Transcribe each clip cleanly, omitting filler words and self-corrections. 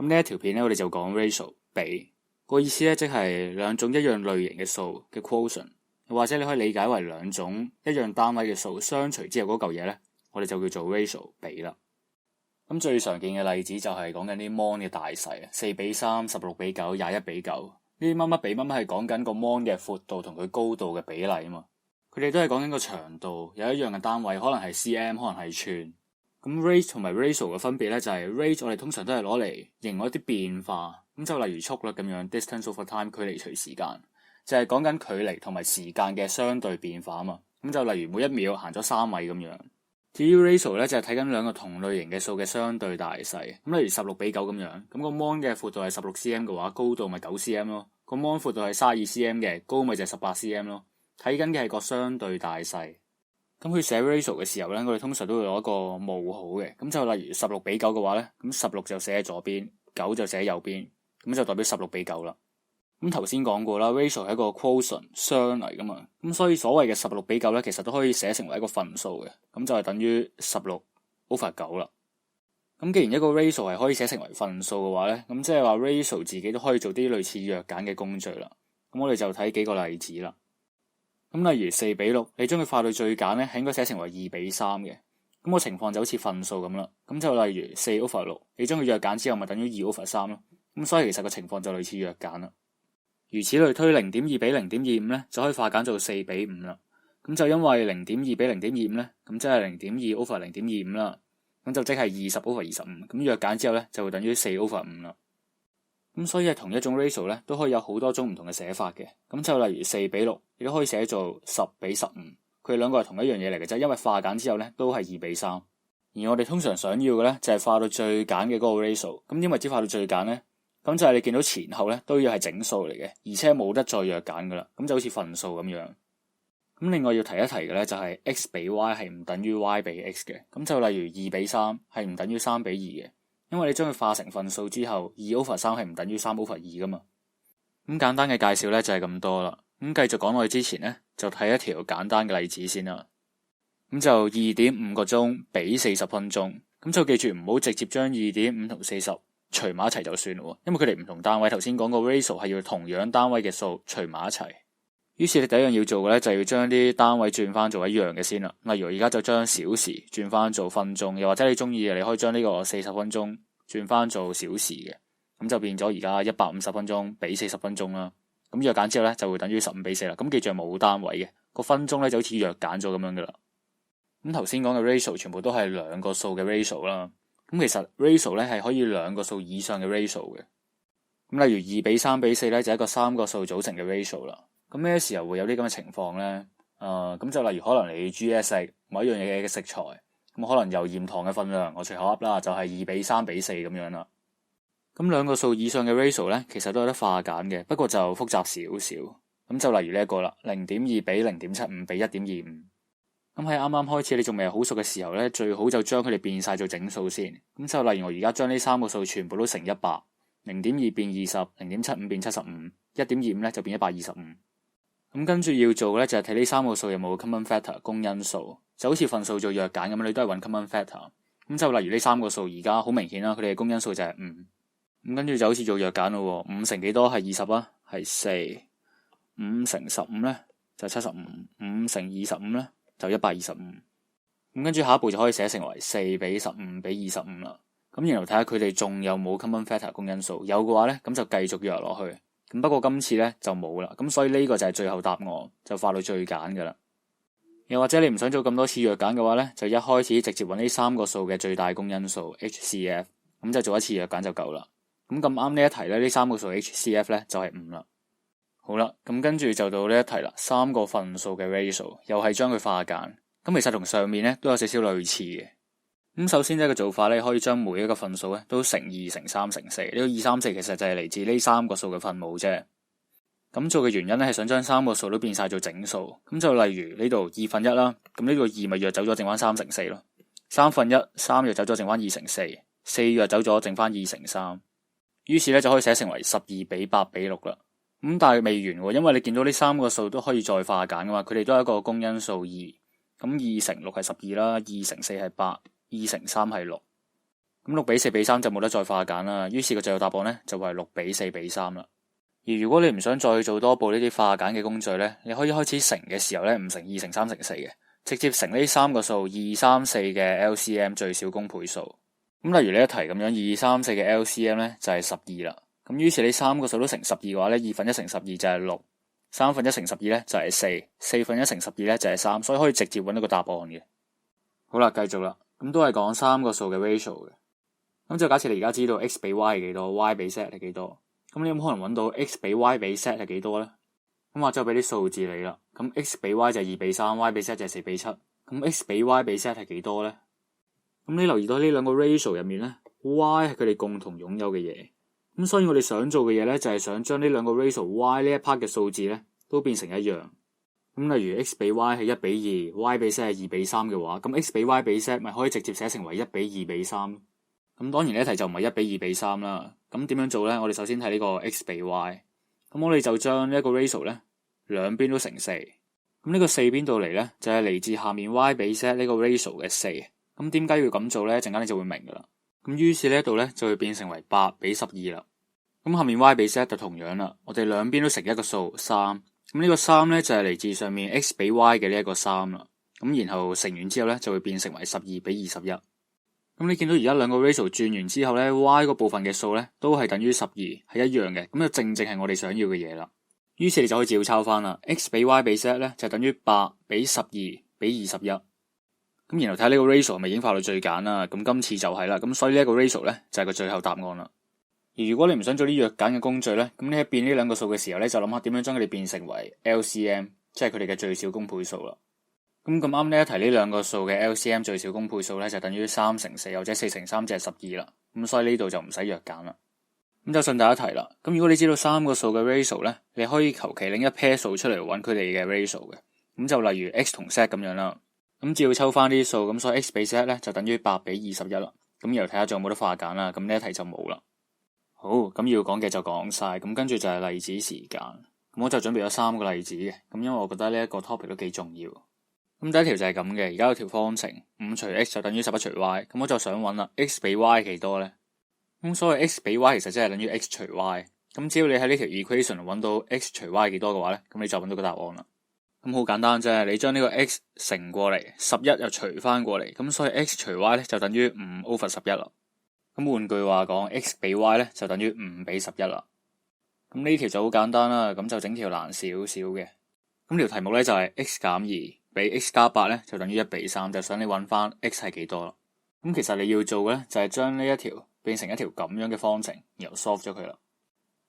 咁呢一條片咧，我哋就講 ratio 比個意思咧，即係兩種一樣類型嘅數嘅 quotient， 又或者你可以理解為兩種一樣單位嘅數相除之後嗰嚿嘢咧，我哋就叫做 ratio 比啦。咁最常見嘅例子就係講緊啲 mon 嘅大細，4:3、16:9、21:9，呢啲乜乜比乜乜係講緊個 mon 嘅闊度同佢高度嘅比例啊嘛。佢哋都係講緊個長度，有一樣嘅單位，可能係 cm， 可能係寸。咁 rate 同埋 ratio 嘅分別咧，就係 rate 我哋通常都係攞嚟形容一啲變化，咁就例如速率咁樣 distance over time， 距離除時間，就係講緊距離同埋時間嘅相對變化啊嘛。咁就例如每一秒行咗3米咁樣。至於 ratio 咧，就係睇緊兩個同類型嘅數嘅相對大細。咁例如16:9咁樣，咁個 mon 嘅闊度係16 cm 嘅話，高度咪9 cm 咯。個 mon 闊度係32 cm 嘅，高咪就係18 cm 咯。睇緊嘅係個相對大細。咁佢寫 ratio 嘅時候咧，我哋通常都會攞一個冒號嘅。咁就例如16:9嘅話咧，咁16就寫喺左邊，9就寫喺右邊，咁就代表16:9啦。咁頭先講過啦 ，ratio 係一個 quotient 雙嚟噶嘛，咁所以所謂嘅16:9咧，其實都可以寫成為一個分數嘅，咁就係等於16/9啦。咁既然一個 ratio 係可以寫成為分數嘅話咧，咁即係話 ratio 自己都可以做啲類似弱簡嘅工序啦。咁我哋就睇幾個例子啦。咁例如4:6，你將佢化到最簡咧，係應該寫成為2:3嘅。咁個情況就好似分數咁啦。咁就例如4/6，你將佢弱簡之後，咪等於2/3咯。咁所以其實個情況就類似弱簡啦。如此類推，0.2比0.25咧，就可以化簡做4:5啦。咁就因為0.2比0.25咧，咁即係0.2/0.25啦。咁就即係20/25。咁弱簡之後咧，就會等於4/5啦。咁所以係同一種 ratio 咧，都可以有好多種唔同嘅寫法嘅。咁就例如4:6，亦都可以寫做10:15。佢哋兩個係同一樣嘢嚟嘅啫，因為化簡之後咧都係2:3。而我哋通常想要嘅咧就係化到最簡嘅嗰個 ratio。咁點為之化到最簡咧？咁就係你見到前後咧都要係整數嚟嘅，而且冇得再弱簡噶啦。咁就好似分數咁樣。咁另外要提一提嘅咧就係 x 比 y 係唔等於 y 比 x 嘅。咁就例如2:3係唔等於3:2嘅。因為你將佢化成分數之後，2/3係唔等於3/2噶嘛。咁簡單嘅介紹咧就係咁多啦。咁繼續講落去之前咧，就睇一條簡單嘅例子先啦。咁就2.5個鐘比40分鐘。咁就記住唔好直接將2.5同40除埋一齊就算咯，因為佢哋唔同單位。頭先講個 ratio 係要同樣單位嘅數除埋一齊。於是你第一樣要做嘅咧，就係要將啲單位轉翻做一樣嘅先啦。例如而家就將小時轉翻做分鐘，又或者你中意嘅，你可以將呢個40分鐘轉翻做小時嘅，咁就變咗而家150分鐘比40分鐘啦。咁弱簡之後咧就會等於15:4啦。咁記住係冇單位嘅，個分鐘咧就好似弱簡咗咁樣噶啦。咁頭先講嘅 ratio 全部都係兩個數嘅 ratio 啦。咁其實 ratio 咧係可以兩個數以上嘅 ratio 嘅。咁例如2:3:4咧就係一個3個數組成嘅 ratio 啦。咁咩時候會有啲咁嘅情況咧？咁就例如可能你煮嘢食某一樣嘢嘅食材，咁可能油鹽糖嘅分量，我隨口噏啦，就係2:3:4咁樣啦。咁兩個數以上嘅 ratio 咧，其實都有得化簡嘅，不過就複雜少少。咁就例如呢一個啦，0.2比0.75比1.25。咁喺啱啱開始你仲未係好熟嘅時候咧，最好就將佢哋變晒做整數先。咁就例如我而家將呢三個數全部都乘100，0.2變20，0.75變75，1.25咧就變125。咁跟住要做咧就係睇呢三個數有冇 common factor 公因數，就好似份數做弱簡咁，你都係揾 common factor。咁就例如呢三個數而家好明顯啦，佢哋嘅公因數就係5。咁跟住就好似做弱簡咯，5乘幾多係20啊？係4。5乘15咧就75，5乘25咧就125。咁跟住下一步就可以寫成為4比15比25啦。咁然後睇下佢哋仲有冇 common factor 公因數，有嘅話咧咁就繼續弱落去。咁不過今次咧就冇啦，咁所以呢個就係最後答案，就化到最簡噶啦。又或者你唔想做咁多次弱簡嘅話咧，就一開始直接揾呢三個數嘅最大公因數 HCF， 咁就做一次弱簡就夠啦。咁啱呢一題咧，呢三個數 HCF 咧就係5啦。好啦，咁跟住就到呢一題啦，三個份數嘅 ratio 又係將佢化簡。咁其實同上面咧都有少少類似嘅。咁首先呢個做法咧，可以將每一個份數咧都乘2乘3乘4。呢個2、3、4其實就係嚟自呢三個數嘅分母啫。咁做嘅原因咧係想將三個數都變晒做整數。咁就例如呢度1/2啦，咁呢個2咪弱走咗，剩翻3乘4咯。1/3， 3弱走咗，剩翻2乘4。4弱走咗，剩翻2乘3。於是咧就可以寫成為12比8比6啦。咁但係未完喎，因為你見到呢三個數都可以再化簡噶嘛，佢哋都係一個公因數2。咁2乘6係12啦，2乘4係8，2乘3係6。咁6:4:3就冇得再化簡啦，於是個最後答案呢就會係6:4:3啦。而如果你唔想再做多步呢啲化簡嘅工序呢，你可以開始乘嘅時候呢，唔乘2乘3乘4嘅，直接乘呢3個數2、3、4嘅 LCM 最小公倍數。咁例如呢一題咁樣，2、3、4嘅 LCM 呢就係12啦。咁於是你3個數都乘12嘅話呢，1/2乘12就係6，1/3乘12呢就係4，1/4乘12呢就係3，所以可以直接揾到個答案嘅。好啦，繼續啦，咁都係講3個數嘅 ratio 嘅。咁就假設你而家知道 x 比 y 係幾多 ，y 比 z 係幾多，咁你有冇可能揾到 x 比 y 比 z 係幾多呢？咁或者俾啲數字你啦，咁 x 比 y 就係2:3，y 比 z 就係4:7，咁 x 比 y 比 z 係幾多呢？咁你留意到呢兩個 ratio 入面呢 y 係佢哋共同擁有嘅嘢，咁所以我哋想做嘅嘢呢，就係想將呢兩個 ratio y 呢一 part 嘅數字呢都變成一樣。咁例如 x 比 y 係1:2，y 比 z 係2:3嘅話，咁 x 比 y 比 z 咪可以直接寫成為1:2:3。咁當然呢一題就唔係1:2:3啦。咁點樣做呢？我哋首先睇呢個 x 比 y， 咁我哋就將呢一個 ratio 呢兩邊都乘4。咁呢個4邊度嚟呢，就係嚟自下面 y 比 z 呢個 ratio 嘅4。咁點解要咁做呢？陣間你就會明噶啦。咁於是呢一度呢就會變成為8:12啦。咁下面 y 比 z 就同樣啦，我哋兩邊都乘一個數3。咁呢個3呢就係嚟自上面 x 比 y 嘅呢一個3啦。咁然後乘完之後呢就會變成為12:21。咁你見到而家兩個 ratio 轉完之後呢 y 嗰部分嘅數呢都係等於12，係一樣嘅。咁就正係我哋想要嘅嘢啦。於是你就可以照抄翻啦。x 比 y 比 z 呢就等於8:12:21。咁然後睇下呢個 ratio 係咪已經化到最簡啦。咁今次就係啦。咁所以呢一個 ratio 呢就係個最後答案啦。而如果你唔想做啲弱簡嘅工序呢，咁你喺變呢兩個數嘅時候呢，就諗下點樣將佢哋變成為 LCM， 即係佢哋嘅最小公倍數啦。咁啱呢一題呢兩個數嘅 LCM 最小公倍數呢，就等於3乘4或者4乘3即係12啦。咁所以呢度就唔使弱簡啦。咁就順帶一提啦。咁如果你知道3個數嘅 ratio 呢，你可以求其拎一 pair 數出嚟揾佢哋嘅 ratio 嘅。咁就例如 x 同 z 咁樣啦。咁只要抽翻啲數，咁所以 x 比 z 呢就等於8:21啦。咁然後睇下仲有冇得化簡啦。咁呢一題就冇啦。好，咁要講嘅就講晒，咁跟住就係例子時間。咁我就準備咗3個例子嘅，咁因為我覺得呢一個 topic 都幾重要。咁第一條就係咁嘅，而家有條方程5除 x 就等於11除 y， 咁我就想揾啦 x 比 y 係幾多呢？咁所謂 x 比 y 其實即係等於 x 除 y， 咁只要你喺呢條 equation 揾到 x 除 y 係幾多嘅話呢，咁你就揾到個答案啦。咁好簡單啫，你將呢個 x 乘過嚟，11又除翻過嚟，咁所以 x 除 y 呢就等於5/11啦。咁換句話講 x 比 y 呢就等於5:11啦。咁呢條就好簡單啦，咁就整條難少少嘅。咁條題目呢就係 x 減2比 x 加8呢就等於1:3，就想你揾翻 x 係幾多啦。咁其實你要做嘅呢就係將呢一條變成一條咁樣嘅方程，然後 solve 咗佢啦。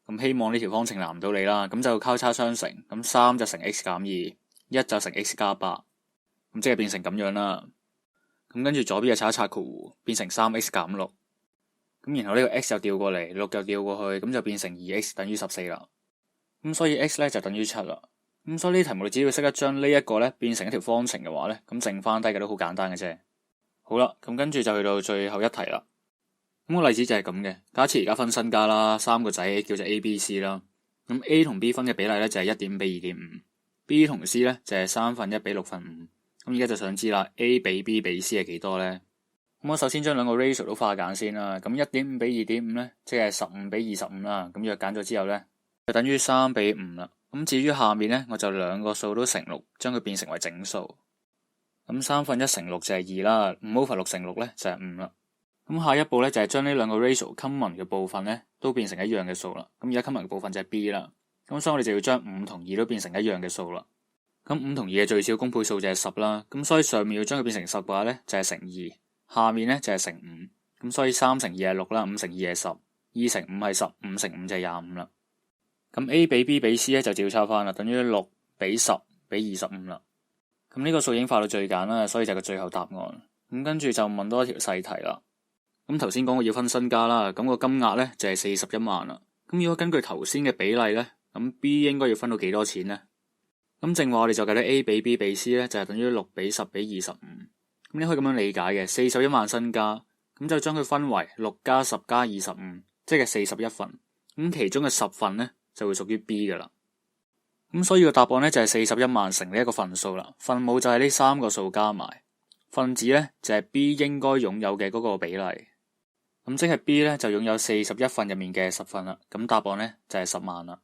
咁希望呢條方程難唔到你啦。咁就交叉相乘，咁3就乘 x 減2，1就乘 x 加8，咁即係變成咁樣啦。咁跟住左邊就拆一拆括弧，變成 3x 減6。咁然後呢個 x 又調過嚟，6又調過去，咁就變成 2x 等於14啦。咁所以 x 呢就等於7啦。咁所以呢題目你只要識得將呢一個呢變成一條方程嘅話呢，咁剩翻低嘅都好簡單嘅啫。好啦，咁跟住就去到最後一題啦。咁個例子就係咁嘅，假設而家分身家啦，3個仔叫做 A、B、C 啦。咁 A 同 B 分嘅比例呢就係1:2.5，B 同 C 呢就係1/3:6/5。咁而家就想知啦 ，A 比 B 比 C 係幾多呢？咁我首先將兩個 ratio 都化簡先啦。咁 1:5:2.5 呢，即係15:25啦。咁若簡咗之後呢，就等於3:5啦。咁至於下面呢，我就兩個數都乘6，將佢變成為整數。咁1/3乘6就係2啦，5/6乘6呢就係5啦。咁下一步呢，就係將呢兩個 ratio common 嘅部分呢都變成一樣嘅數啦。咁而家 common 嘅部分就係 B 啦。咁所以我哋就要將5同2都變成一樣嘅數啦。咁5同2嘅最小公倍數就係10啦。咁所以上面要將佢變成10嘅話呢，就係乘2。下面呢就係乘5，咁所以3乘2係6啦，5乘2係10，2乘5係10，5乘5就係25啦。咁 A 比 B 比 C 咧就照抄翻啦，等於6比10比25啦。咁呢個數已經化到最簡啦，所以就係個最後答案。咁跟住就問多一條細題啦。咁頭先講過要分身家啦，咁個金額呢就係41萬啦。咁如果根據頭先嘅比例呢，咁 B 應該要分到幾多錢呢？咁正話我哋就計到 A 比 B 比 C 呢，就係等於6比10比25。咁你可以咁樣理解嘅，41萬身家，咁就將佢分為6加10加25，即係41份。咁其中嘅10份呢，就會屬於 B 噶啦。咁所以個答案呢，就係41萬乘呢一個份數啦。分母就係呢3個數加埋，分子呢，就係 B 應該擁有嘅嗰個比例。咁即係 B 咧就擁有41份入面嘅10份啦。咁答案咧就係10萬啦。